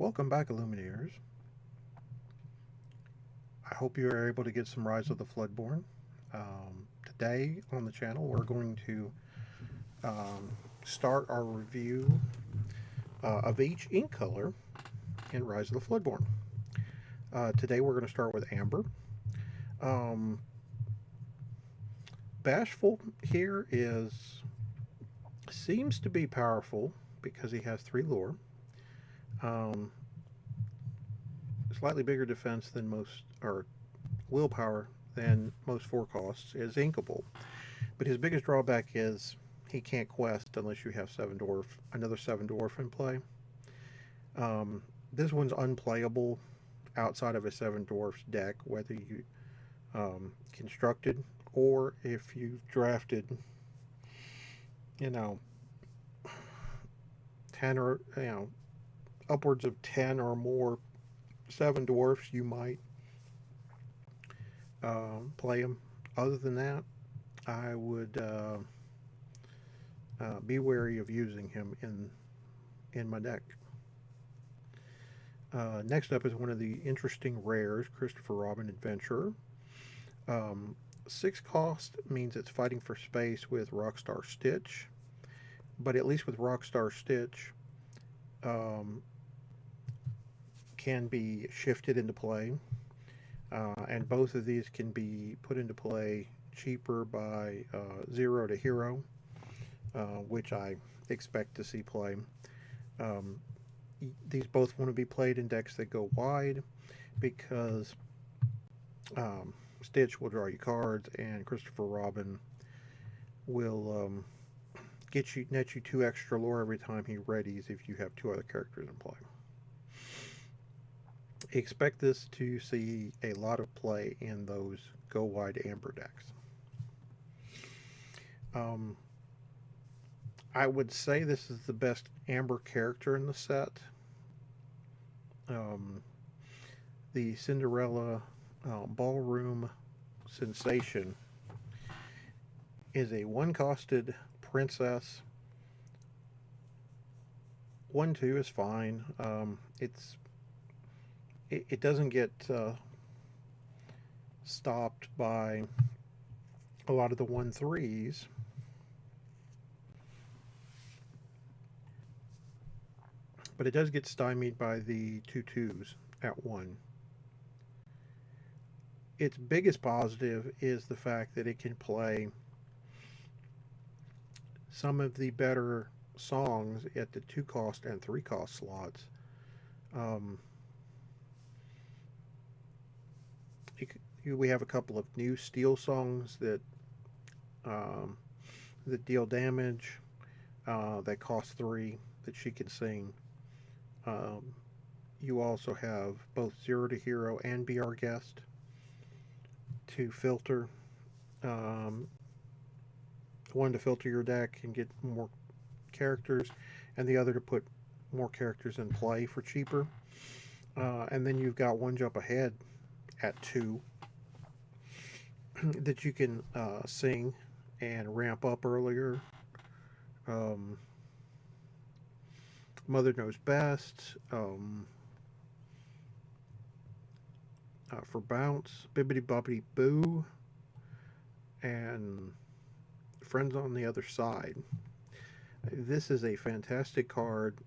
Welcome back, Illumineers. I hope you are able to get some Rise of the Floodborn. Today on the channel, we're going to um, start our review of each ink color in Rise of the Floodborn. Today, we're going to start with Amber. Um, Bashful here seems to be powerful because he has 3 lore. Um, Slightly bigger defense than most, or willpower than most 4 costs, is inkable. But his biggest drawback is he can't quest unless you have another 7 dwarf in play. This one's unplayable outside of a 7 dwarfs deck, whether you constructed or if you drafted, you know, 10 or, upwards of 10 or more 7 dwarfs, you might play him. Other than that, I would be wary of using him in my deck. Next up is one of the interesting rares, Christopher Robin Adventurer. 6 cost means it's fighting for space with Rockstar Stitch, but at least with Rockstar Stitch, can be shifted into play, and both of these can be put into play cheaper by 0 to hero, which I expect to see play. Um, these both want to be played in decks that go wide because Stitch will draw you cards, and Christopher Robin will net you 2 extra lore every time he readies if you have 2 other characters in play. Expect this to see a lot of play in those go wide Amber decks. I would say this is the best Amber character in the set. The Cinderella Ballroom Sensation is a 1-costed princess. 1/2 is fine. It doesn't get stopped by a lot of the 1/3s. But it does get stymied by the 2/2s at 1. Its biggest positive is the fact that it can play some of the better songs at the 2 cost and 3 cost slots. We have a couple of new steel songs that deal damage, that cost 3 that she can sing. You also have both 0 to hero and Be Our Guest to filter. One to filter your deck and get more characters, and the other to put more characters in play for cheaper. And then you've got One Jump Ahead at 2 that you can sing and ramp up earlier. Mother Knows Best, for Bounce, Bibbidi Bobbidi Boo, and Friends on the Other Side. This is a fantastic card.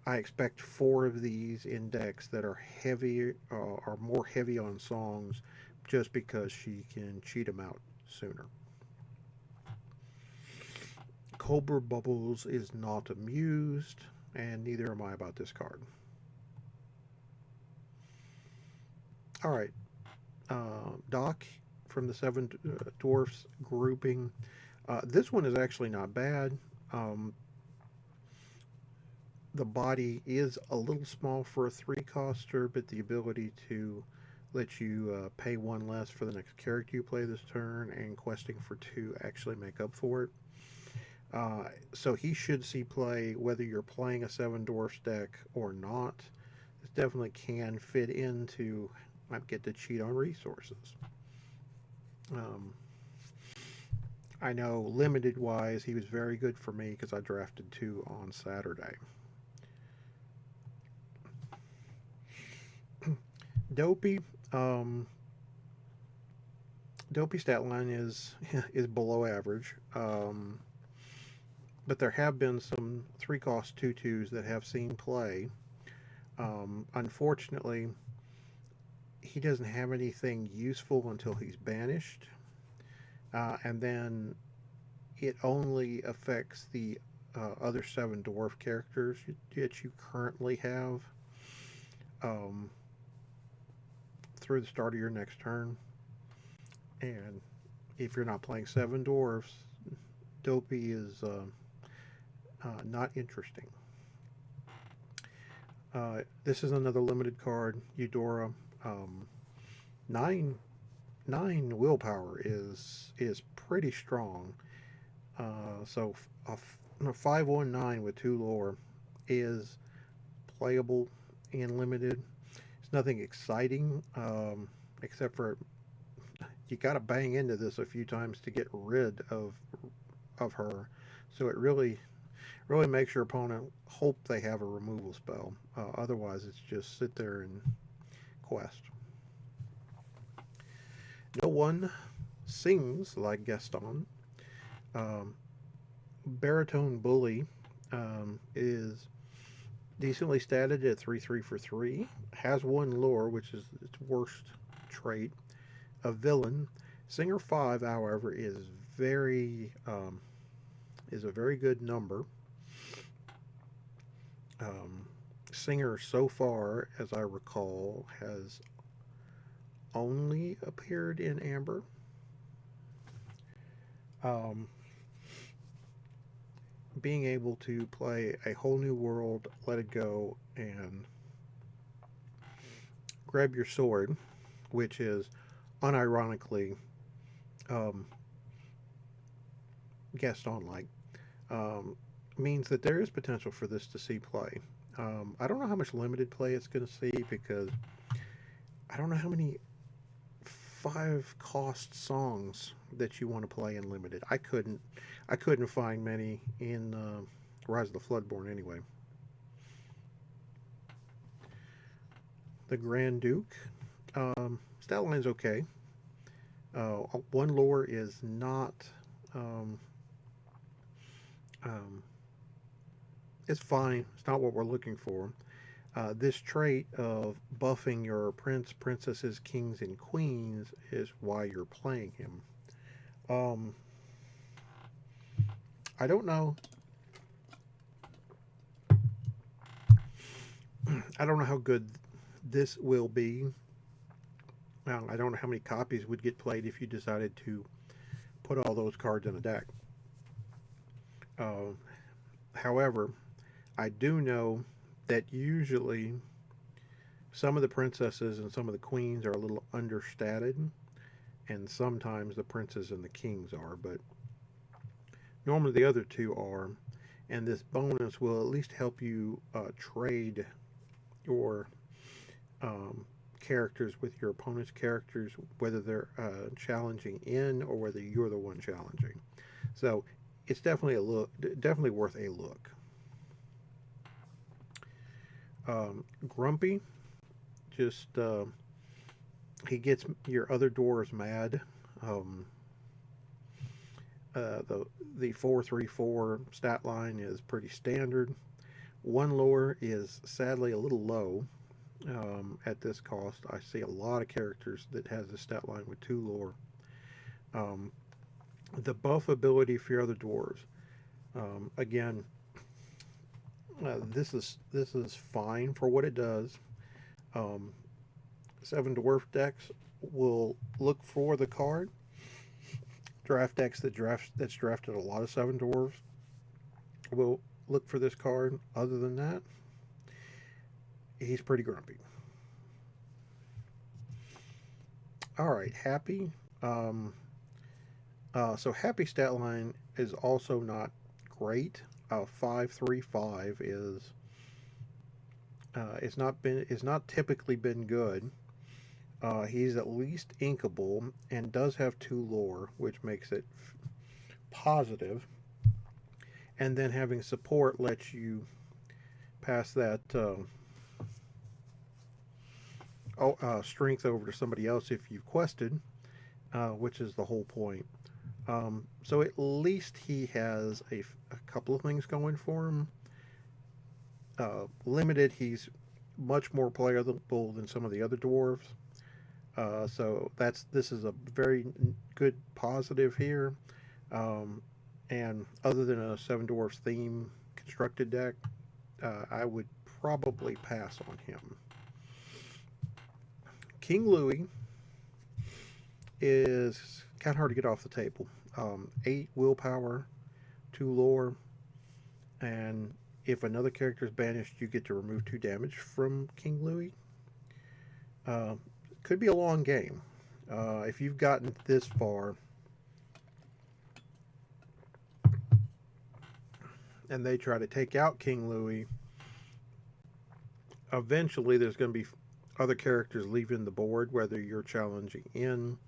I expect 4 of these in decks that are heavy, are more heavy on songs, just because she can cheat them out sooner. Cobra Bubbles is not amused, and neither am I about this card. Alright, Doc from the 7 Dwarfs grouping. This one is actually not bad. The body is a little small for a 3-coster, but the ability to let you pay 1 less for the next character you play this turn and questing for 2 actually make up for it. So he should see play whether you're playing a 7 Dwarfs deck or not. This definitely can fit into, I get to cheat on resources. I know limited wise he was very good for me because I drafted 2 on Saturday. Dopey. Dopey stat line is is below average. But there have been some 3-cost 2/2s that have seen play. Unfortunately, he doesn't have anything useful until he's banished, and then it only affects the other 7 dwarf characters that you currently have um, through the start of your next turn. And if you're not playing 7 dwarfs, Dopey is not interesting. This is another limited card, Eudora. Um, nine nine willpower is pretty strong. So a 5/9 with 2 lore is playable and limited. It's nothing exciting, except for you got to bang into this a few times to get rid of her. So it really makes your opponent hope they have a removal spell. Otherwise, it's just sit there and quest. No one sings like Gaston. Um, Baritone Bully is decently statted at 3/3 for 3. Has 1 lore, which is its worst trait. A villain. Singer 5, however, is a very good number. Singer, so far as I recall, has only appeared in Amber. Um, Being able to play a whole new world, let it go, and grab your sword, which is unironically um, Gaston like, um, means that there is potential for this to see play. I don't know how much limited play it's going to see because I don't know how many 5-cost songs that you want to play in limited. I couldn't find many in Rise of the Floodborn anyway. The Grand Duke. Stat line's okay. 1 lore is not. Um, um, it's fine. It's not what we're looking for. This trait of buffing your prince, princesses, kings, and queens is why you're playing him. Um, I don't know. I don't know how good this will be. I don't know how many copies would get played if you decided to put all those cards in a deck. Uh, However, I do know that usually some of the princesses and some of the queens are a little understated, and sometimes the princes and the kings are, but normally the other two are. And this bonus will at least help you trade your um, characters with your opponent's characters, whether they're challenging in or whether you're the one challenging. So it's definitely worth a look. Grumpy, just he gets your other dwarves mad. Um, the 4/3/4 stat line is pretty standard. 1 lore is sadly a little low at this cost. I see a lot of characters that has the stat line with 2 lore. Um, the buff ability for your other dwarves. Again, this is fine for what it does. Um, 7 dwarf decks will look for the card. Draft decks that's drafted a lot of 7 dwarves will look for this card. Other than that, he's pretty grumpy. All right, Happy. So Happy stat line is also not great. 5/3/5 is not typically been good. He's at least inkable and does have 2 lore, which makes it positive. And then having support lets you pass that strength over to somebody else if you've quested, which is the whole point. So at least he has a couple of things going for him. Limited, he's much more playable than some of the other dwarves. So this is a very good positive here. Um, and other than a Seven Dwarfs theme constructed deck, I would probably pass on him. King Louis is kind of hard to get off the table. 8 willpower, 2 lore, and if another character is banished, you get to remove 2 damage from King Louis. Could be a long game. If you've gotten this far and they try to take out King Louis, eventually there's going to be other characters leaving the board, whether you're challenging in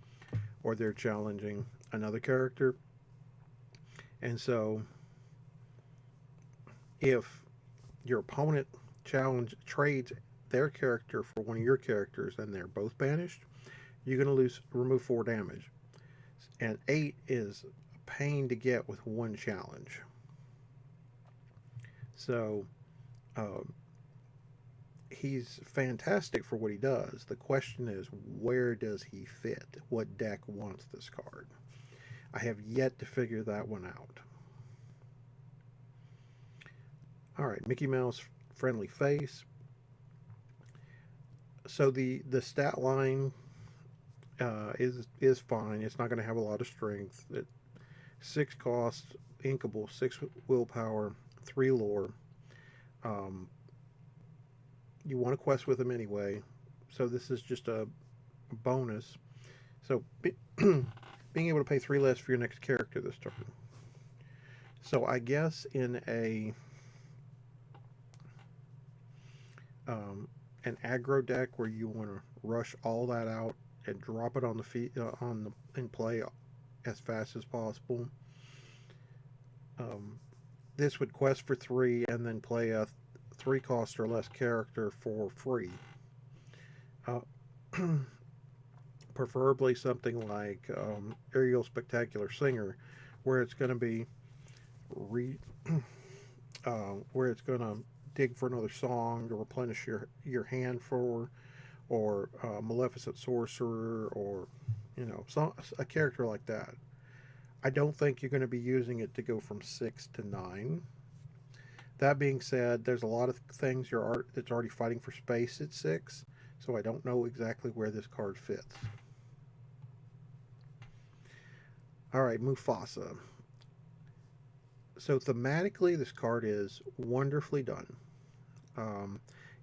or they're challenging another character. And so if your opponent trades their character for one of your characters and they're both banished, you're going to remove 4 damage. And 8 is a pain to get with one challenge. So he's fantastic for what he does. The question is, where does he fit? What deck wants this card? I have yet to figure that one out. All right, Mickey Mouse friendly face. So the stat line is fine. It's not going to have a lot of strength. 6 cost, inkable, 6 willpower, 3 lore. You want to quest with him anyway, so this is just a bonus. So being able to pay 3 less for your next character this turn. So I guess in an aggro deck where you want to rush all that out and drop it on the in play as fast as possible. This would quest for 3 and then play a 3 cost or less character for free. Preferably something like Aerial Spectacular Singer, where it's going to be where it's going to dig for another song to replenish your hand for, or Maleficent Sorcerer, or a character like that. I don't think you're going to be using it to go from 6 to 9. That being said, there's a lot of things that's already fighting for space at 6, so I don't know exactly where this card fits. All right, Mufasa. So thematically, this card is wonderfully done.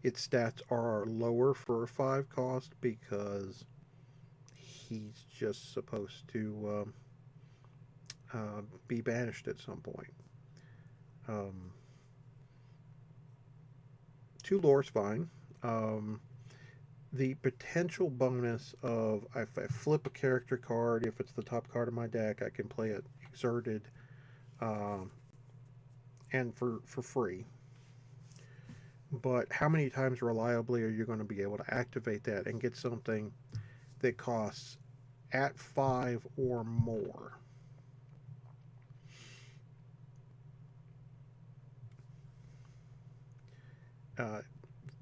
Its stats are lower for a 5 cost because he's just supposed to be banished at some point. 2 lore is fine. The potential bonus of if I flip a character card, if it's the top card of my deck, I can play it exerted and for free. But how many times reliably are you going to be able to activate that and get something that costs at 5 or more?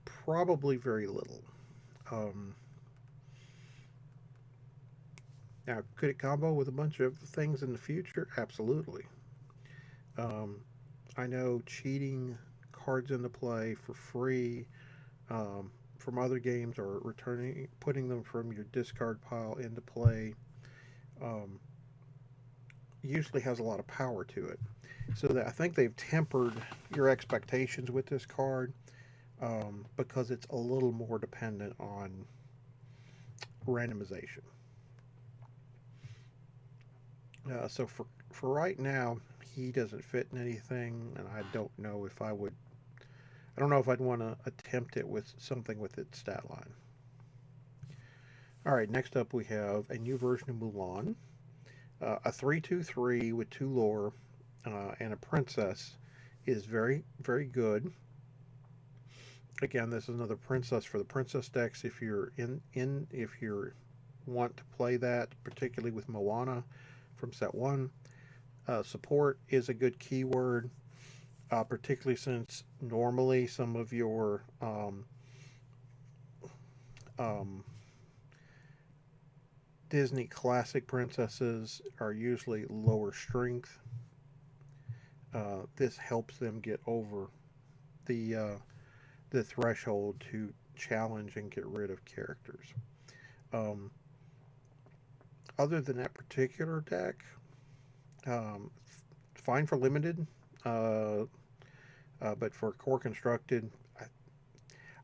Probably very little. Now, could it combo with a bunch of things in the future? Absolutely. I know cheating cards into play for free from other games, or putting them from your discard pile into play usually has a lot of power to it. So that I think they've tempered your expectations with this card because it's a little more dependent on randomization. So for right now, he doesn't fit in anything, and I don't know if I would. I don't know if I'd want to attempt it with something with its stat line. All right, next up we have a new version of Mulan, a 3/2/3 with 2 lore and a princess is very, very good. Again, this is another princess for the princess decks. If you're if you want to play that, particularly with Moana from set one, support is a good keyword, particularly since normally some of your um, Disney classic princesses are usually lower strength. This helps them get over the uh, the threshold to challenge and get rid of characters. Um, Other than that particular deck, um, fine for limited, uh, but for core constructed,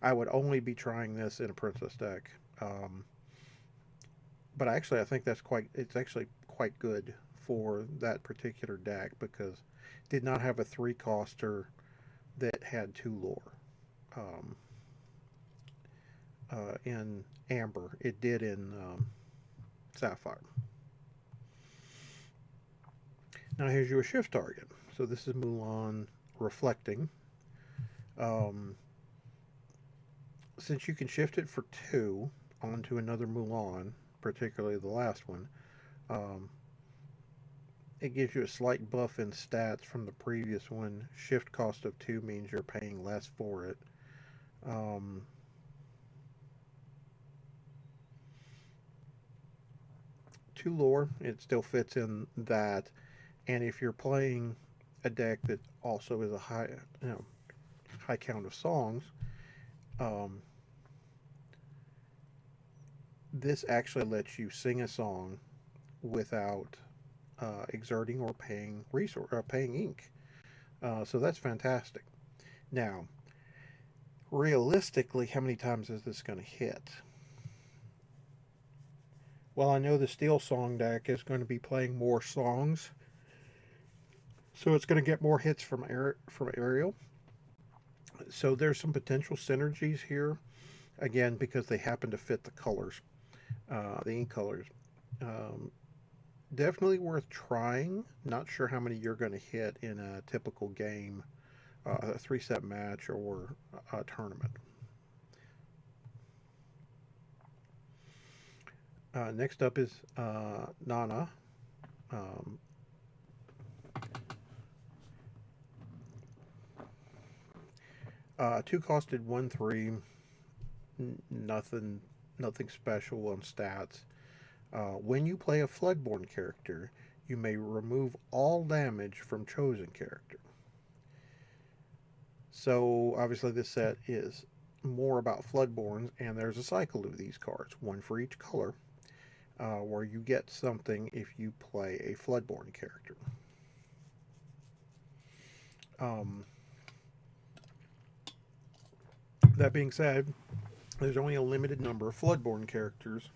I would only be trying this in a princess deck. But actually, I think it's actually quite good for that particular deck because it did not have a three coster that had two lore. Um, in Amber, it did in Sapphire. Now here's your shift target. So this is Mulan reflecting. Um, since you can shift it for two onto another Mulan, particularly the last one, um, it gives you a slight buff in stats from the previous one. Shift cost of two means you're paying less for it. Um, Two lore, it still fits in that. And if you're playing a deck that also is a high count of songs, um, this actually lets you sing a song without exerting or paying paying ink. So that's fantastic. Now, realistically, how many times is this going to hit? Well, I know the Steel Song deck is going to be playing more songs, so it's going to get more hits from Ariel. So there's some potential synergies here. Again, because they happen to fit the colors, the ink colors. Um, Definitely worth trying. Not sure how many you're going to hit in a typical game, a three-set match or a tournament. Next up is Nana. Um, Two costed 1/3. Nothing, nothing special on stats. When you play a Floodborn character, you may remove all damage from chosen character. So obviously, this set is more about Floodborns, and there's a cycle of these cards, one for each color, where you get something if you play a Floodborn character. Um, that being said, there's only a limited number of Floodborn characters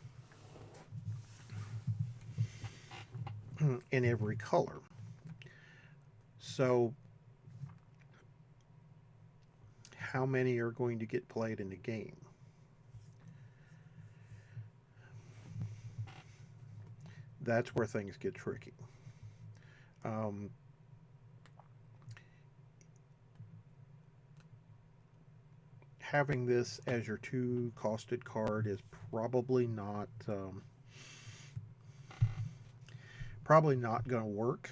in every color. So, how many are going to get played in the game? That's where things get tricky. Um, Having this as your two costed card is probably not going to work.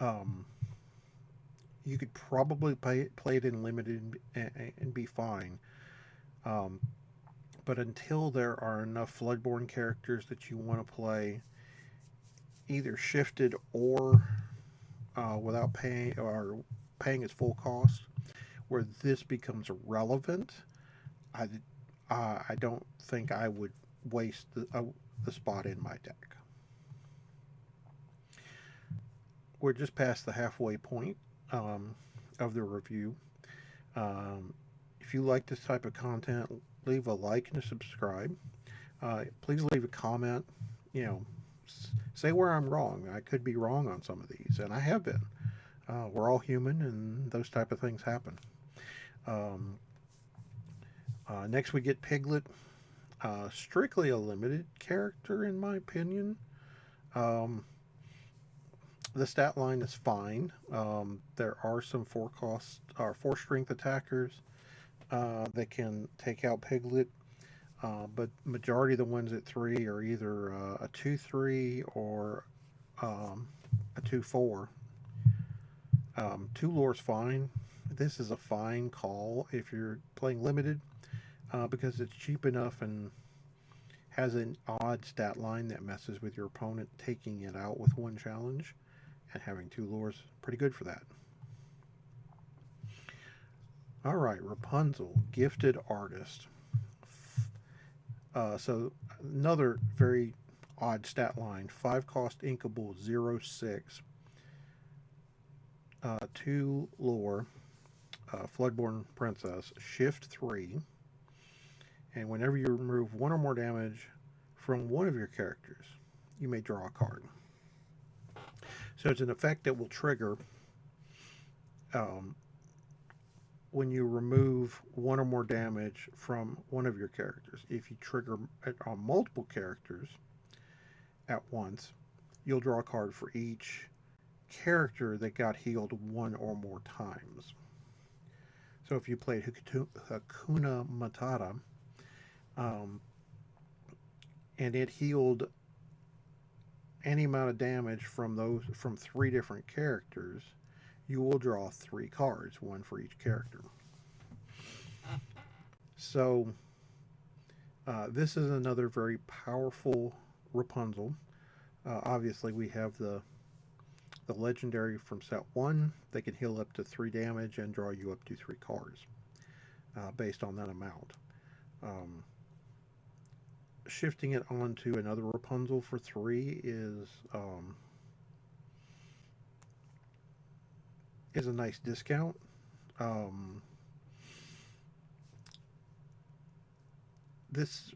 Um, you could probably play it in limited and be fine. Um, but until there are enough Floodborn characters that you want to play, either shifted or without paying its full cost, where this becomes relevant, I I don't think I would waste the spot in my deck. We're just past the halfway point um, of the review. Um, if you like this type of content, leave a like and a subscribe. Please leave a comment. You know, say where I'm wrong. I could be wrong on some of these, and I have been. We're all human, and those type of things happen. Um, Next, we get Piglet. Strictly a limited character, in my opinion. Um, the stat line is fine. There are some four strength attackers that can take out Piglet, but majority of the ones at 3 are either a 2/3 or a 2/4. 2 lore's fine. This is a fine call if you're playing limited, because it's cheap enough and has an odd stat line that messes with your opponent, taking it out with one challenge, and having 2 lures pretty good for that. All right, Rapunzel, Gifted Artist. So another very odd stat line: 5 cost inkable 0/6, 2 lore, Floodborn Princess, Shift 3, and whenever you remove 1 or more damage from one of your characters, you may draw a card. So it's an effect that will trigger when you remove 1 or more damage from one of your characters. If you trigger it on multiple characters at once, you'll draw a card for each character that got healed 1 or more times. So if you played Hakuna Matata, and it healed any amount of damage from 3 different characters, you will draw 3 cards, 1 for each character. So this is another very powerful Rapunzel. Obviously, we have the legendary from set 1. They can heal up to 3 damage and draw you up to 3 cards based on that amount. Shifting it onto another Rapunzel for 3 is a nice discount. This,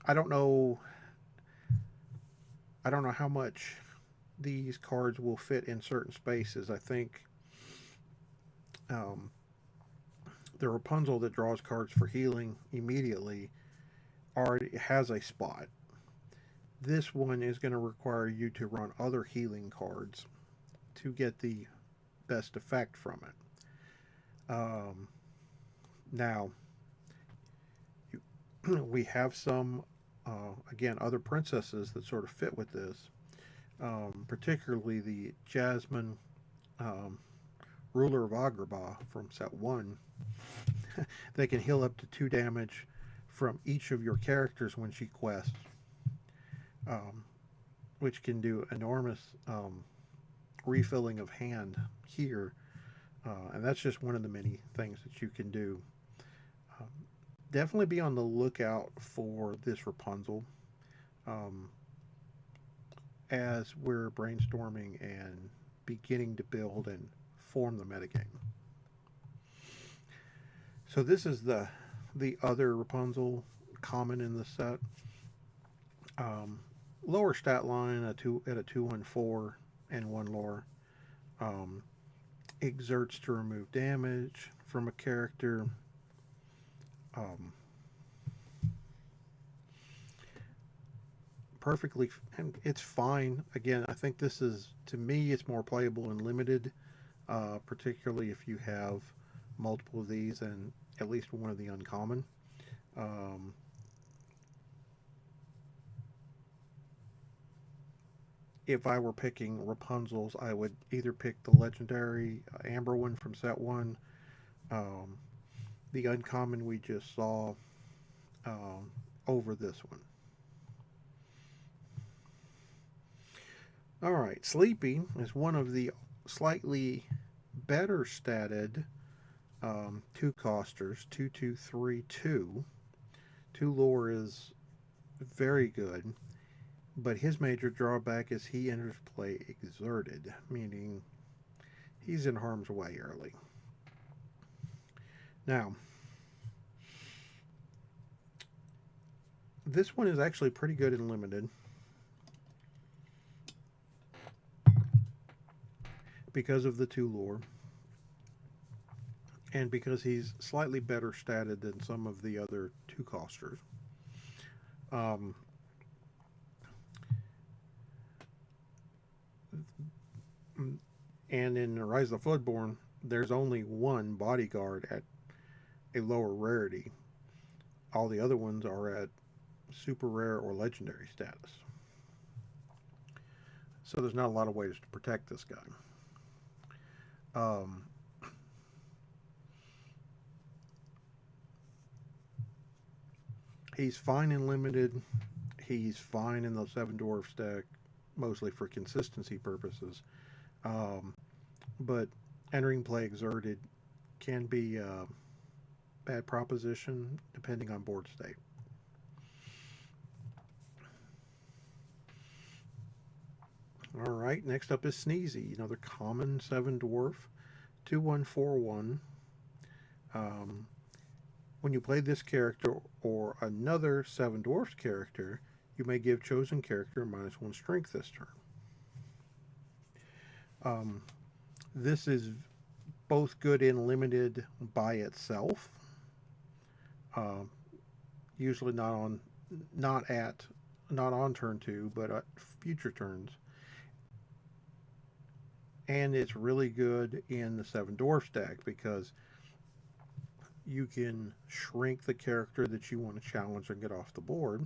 I don't know how much these cards will fit in certain spaces. I think the Rapunzel that draws cards for healing immediately already has a spot. This one is going to require you to run other healing cards to get the best effect from it. Now, we have some, again, other princesses that sort of fit with this, particularly the Jasmine, ruler of Agrabah from set 1. They can heal up to 2 damage from each of your characters when she quests, which can do enormous refilling of hand here, and that's just one of the many things that you can do. Definitely be on the lookout for this Rapunzel as we're brainstorming and beginning to build and form the metagame. So this is the other Rapunzel common in the set. Lower stat line at a 2/1/4 and 1 lore. Exerts to remove damage from a character. Perfectly, and it's fine. Again, I think this is, to me, it's more playable and limited, particularly if you have multiple of these and at least one of the uncommon. If I were picking Rapunzels, I would either pick the legendary Amber one from set 1, the uncommon we just saw, over this one. Alright, Sleepy is one of the slightly better statted 2-costers, 2/2/3/2. 2 lore is very good, but his major drawback is he enters play exerted, meaning he's in harm's way early. Now, this one is actually pretty good and limited because of the 2 lore, and because he's slightly better statted than some of the other 2-costers. And in Rise of the Floodborn, there's only one bodyguard at a lower rarity. All the other ones are at super rare or legendary status. So there's not a lot of ways to protect this guy. Um, he's fine in limited. He's fine in the Seven Dwarfs deck, mostly for consistency purposes. Um, but entering play exerted can be a bad proposition depending on board state. All right, next up is Sneezy, another common 7 dwarf, 2141. Um, when you play this character or another 7 dwarfs character, you may give chosen character -1 strength this turn. This is both good in limited by itself, uh, usually not on turn 2, but at future turns. And it's really good in the 7 dwarfs deck because you can shrink the character that you want to challenge and get off the board,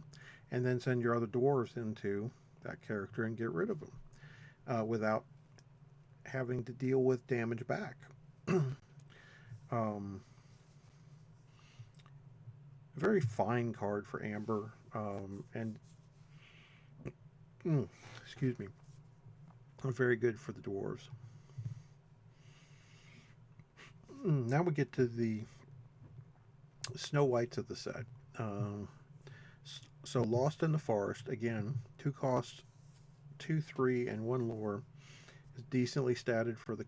and then send your other dwarves into that character and get rid of them without having to deal with damage back. Very fine card for Amber, and excuse me, very good for the dwarves. Now we get to the Snow Whites of the set. So Lost in the Forest, again, 2 costs, 2, 3, and 1 lore, is decently statted for the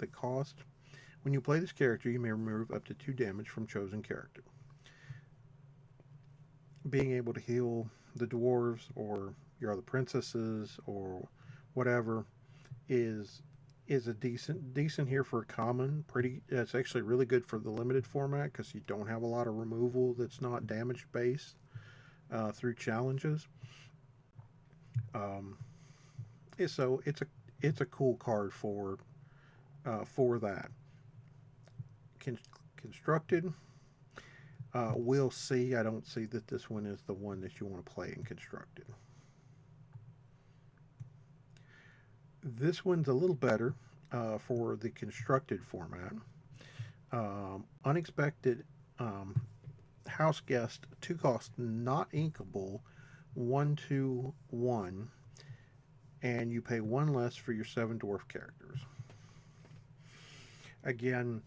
cost. When you play this character, you may remove up to 2 damage from chosen character. Being able to heal the dwarves or your other princesses or whatever is a decent here for a common. It's actually really good for the limited format because you don't have a lot of removal that's not damage based through challenges. So it's a cool card for that. Constructed. We'll see. I don't see that this one is the one that you want to play in constructed. This one's a little better for the constructed format. Unexpected house guest, 2 cost, not inkable, 1, 2, 1, and you pay 1 less for your 7 dwarf characters. Again,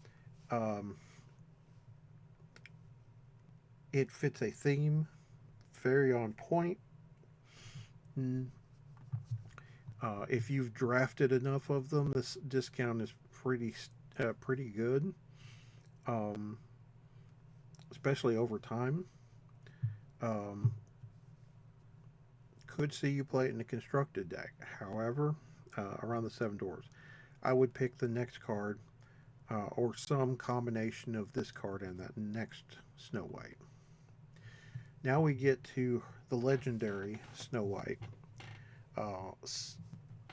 it fits a theme, very on point. If you've drafted enough of them, this discount is pretty good, especially over time. Could see you play it in a constructed deck. However, around the 7 dwarves, I would pick the next card or some combination of this card and that next Snow White. Now we get to the legendary Snow White.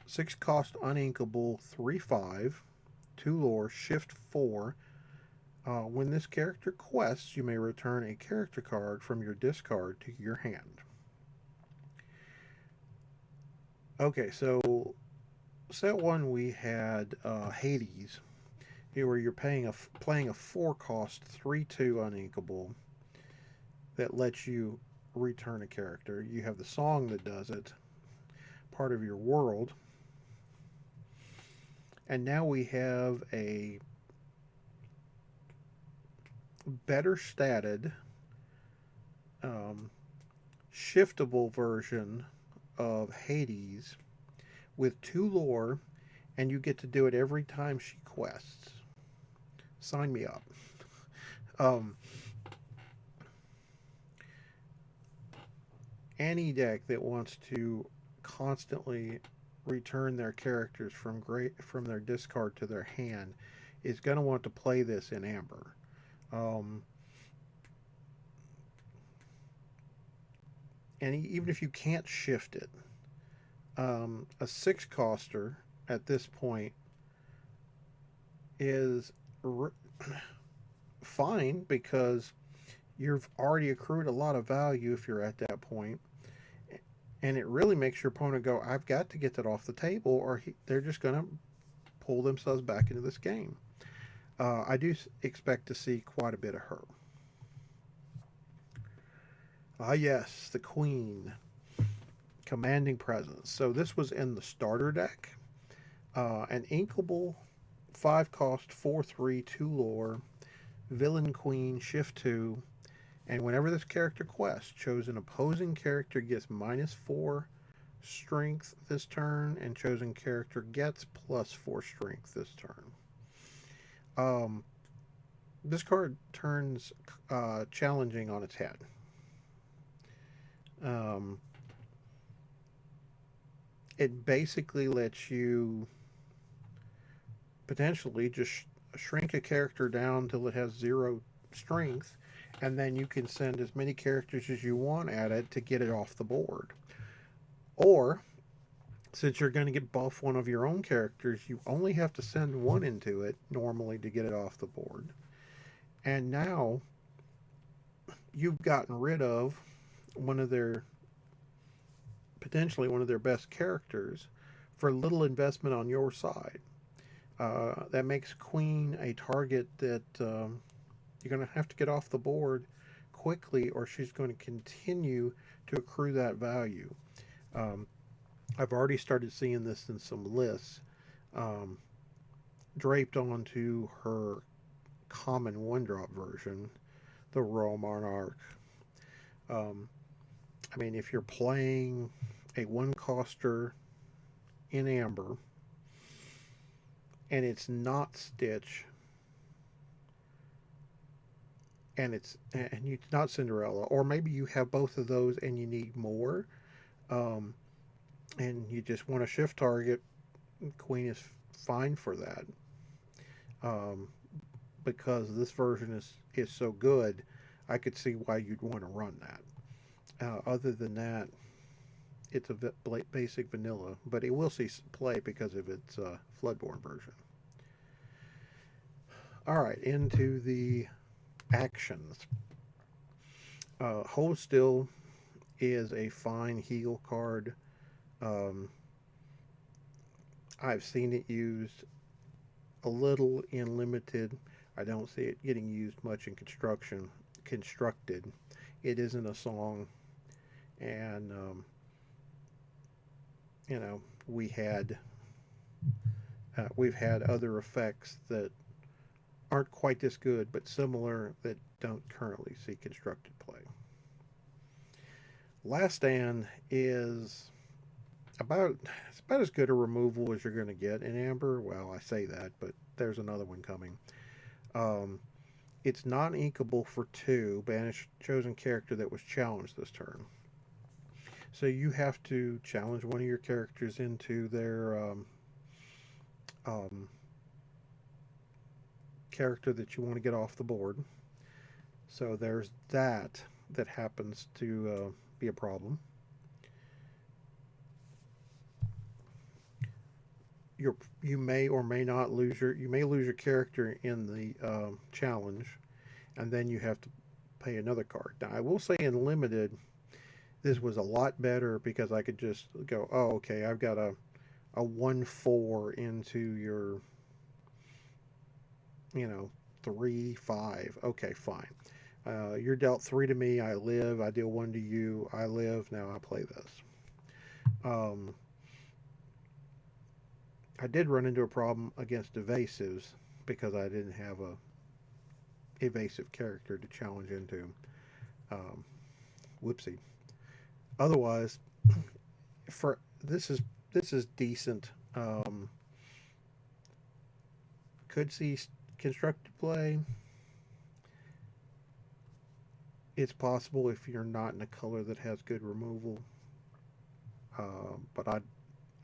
6 cost, uninkable, 3/5, 2 lore, shift 4. When this character quests, you may return a character card from your discard to your hand. Okay, so set 1 we had Hades, here where you're playing a 4 cost, 3/2 uninkable that lets you return a character. You have the song that does it, part of your world. And now we have a better statted, shiftable version of Hades with 2 lore, and you get to do it every time she quests. Sign me up. Any deck that wants to constantly return their characters from their discard to their hand is going to want to play this in Amber. And even if you can't shift it, a 6 coster at this point is fine because you've already accrued a lot of value if you're at that point, and it really makes your opponent go, "I've got to get that off the table, or they're just going to pull themselves back into this game." I do expect to see quite a bit of her. Ah, yes, the Queen, commanding presence. So this was in the starter deck. An inkable 5 cost 4/3 2 lore, villain queen, shift 2, and whenever this character quests, chosen opposing character gets -4 strength this turn, and chosen character gets +4 strength this turn. This card turns challenging on its head. It basically lets you potentially just shrink a character down till it has 0 strength, and then you can send as many characters as you want at it to get it off the board. Or, since you're going to get buff one of your own characters, you only have to send one into it normally to get it off the board. And now you've gotten rid of potentially one of their best characters for little investment on your side. That makes Queen a target that you're going to have to get off the board quickly, or she's going to continue to accrue that value. I've already started seeing this in some lists, draped onto her common 1-drop version, the Royal Monarch. I mean, if you're playing a 1-coster in Amber and it's not Stitch, and it's not Cinderella, or maybe you have both of those and you need more, and you just want a shift target, Queen is fine for that, because this version is so good. I could see why you'd want to run that. Other than that, it's a basic vanilla, but it will see play because of its Floodborn version. All right, into the actions. Hold Still is a fine heal card. I've seen it used a little in limited. I don't see it getting used much in constructed. It isn't a song, and we've had other effects that aren't quite this good but similar that don't currently see constructed play. Last Stand is about as good a removal as you're going to get in Amber. Well, I say that, but there's another one coming. It's non-inkable for 2. Banish chosen character that was challenged this turn. So you have to challenge one of your characters into their character that you want to get off the board. So there's that happens to be a problem. You may or may not lose your character in the challenge, and then you have to pay another card. Now I will say in limited, this was a lot better because I could just go, oh, okay, I've got a 1/4 into your 3/5. Okay, fine. You're dealt 3 to me. I live. I deal 1 to you. I live. Now I play this. I did run into a problem against evasives because I didn't have a evasive character to challenge into. Whoopsie. Otherwise, for this is decent. Could see constructed play. It's possible if you're not in a color that has good removal, but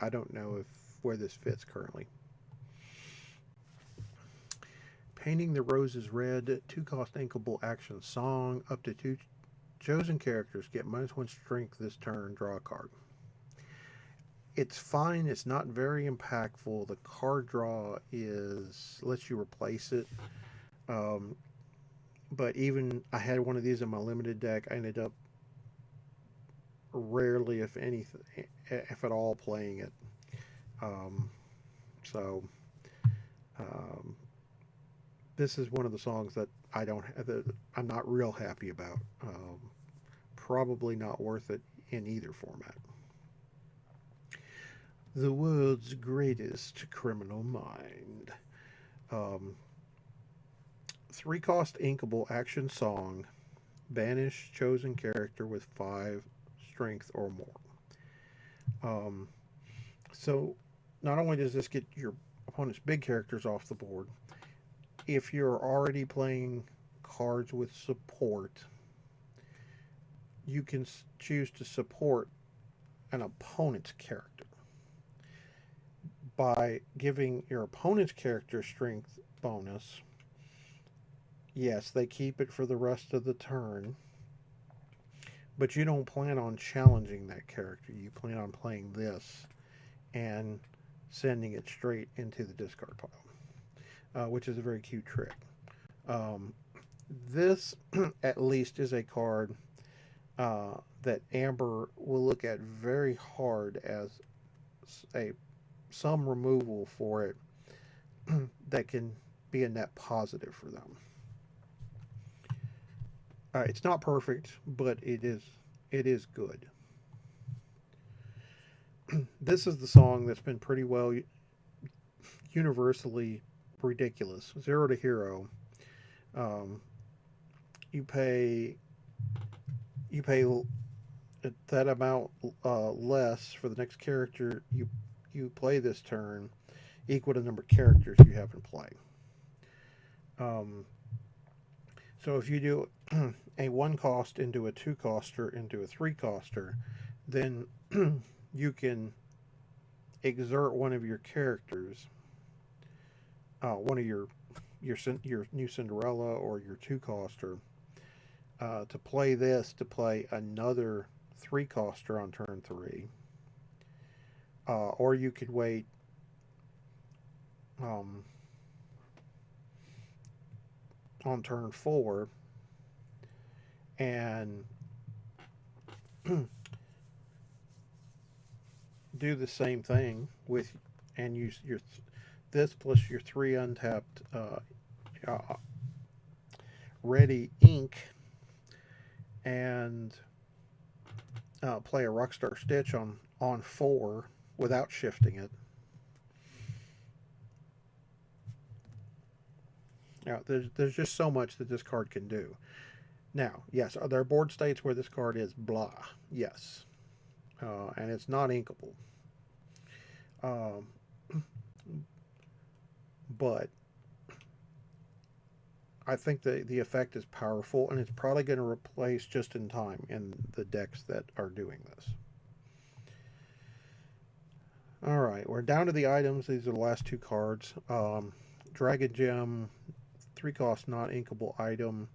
I don't know where this fits currently. Painting the Roses Red, 2-cost inkable action song. Up to 2 chosen characters get -1 strength this turn. Draw a card. it's fine. It's not very impactful. The card draw is lets you replace it. Um, but even I had one of these in my limited deck. I ended up rarely, if anything, if at all, playing it. Um, so um, this is one of the songs that I don't that I'm not real happy about. Probably not worth it in either format. The world's greatest criminal mind. Um, 3 cost inkable action song. Banish chosen character with 5 strength or more. Um, so not only does this get your opponent's big characters off the board, if you're already playing cards with support, you can choose to support an opponent's character by giving your opponent's character strength bonus. Yes, they keep it for the rest of the turn, but you don't plan on challenging that character. You plan on playing this and sending it straight into the discard pile, which is a very cute trick. Um, this, at least, is a card that Amber will look at very hard as a some removal for it that can be a net positive for them. It's not perfect, but it is good. This is the song that's been pretty well universally ridiculous. 0 to hero. Um, you pay that amount less for the next character you play this turn, equal to the number of characters you have in play. So if you do a 1 cost into a 2 coster into a 3 coster, then you can exert one of your characters, one of your new Cinderella or your 2 coster, to play this to play another 3 coster on turn 3, or you could wait on turn 4 and do the same thing with and use your this plus your 3 untapped ready ink and play a Rockstar Stitch on 4 without shifting it. Now, there's just so much that this card can do. Now, yes, are there board states where this card is blah? Yes. And it's not inkable. But I think the effect is powerful, and it's probably going to replace just in time in the decks that are doing this. All right, we're down to the items. These are the last 2 cards. Dragon Gem, 3 cost not inkable item,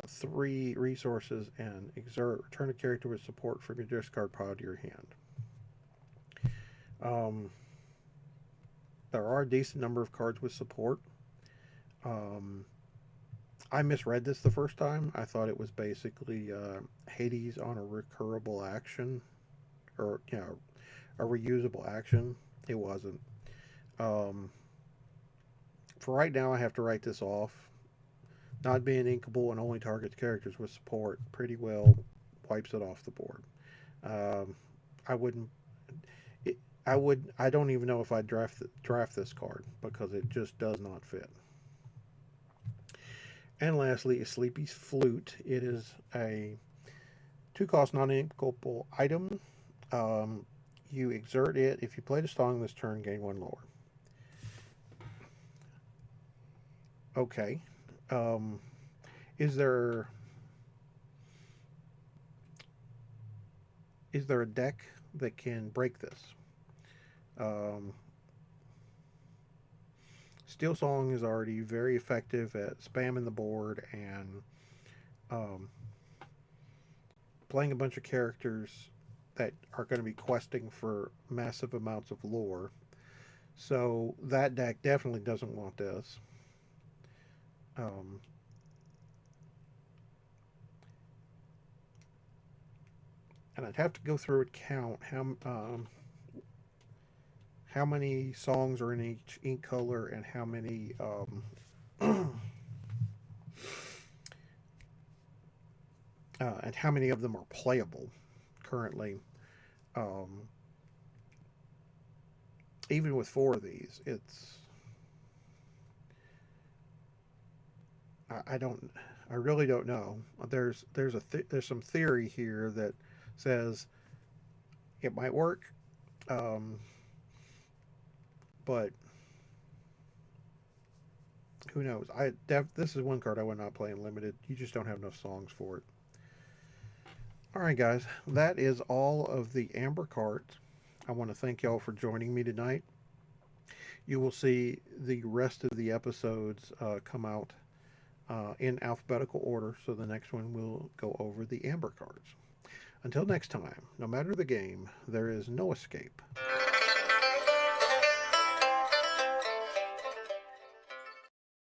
3 resources, and exert. Return a character with support from your discard pile to your hand. There are a decent number of cards with support. I misread this the first time. I thought it was basically Hades on a recurable action, or a reusable action. It wasn't. For right now, I have to write this off. Not being inkable and only targets characters with support pretty well wipes it off the board. I wouldn't. I don't even know if I'd draft this card because it just does not fit. And lastly, is Sleepy's Flute. It is a 2-cost non-inkable item. You exert it. If you played a song this turn, gain 1 lower. Okay. Is there a deck that can break this? Steel Song is already very effective at spamming the board and playing a bunch of characters that are going to be questing for massive amounts of lore. So that deck definitely doesn't want this. Um, and I'd have to go through and count how many songs are in each ink color and how many and how many of them are playable currently. Um, Even with four of these, I don't I really don't know. There's some theory here that says it might work, um, but who knows? This is one card I would not play in limited. You just don't have enough songs for it. All right, guys, that is all of the Amber cards. I want to thank y'all for joining me tonight. You will see the rest of the episodes come out in alphabetical order, so the next one will go over the Amber cards. Until next time, no matter the game, there is no escape.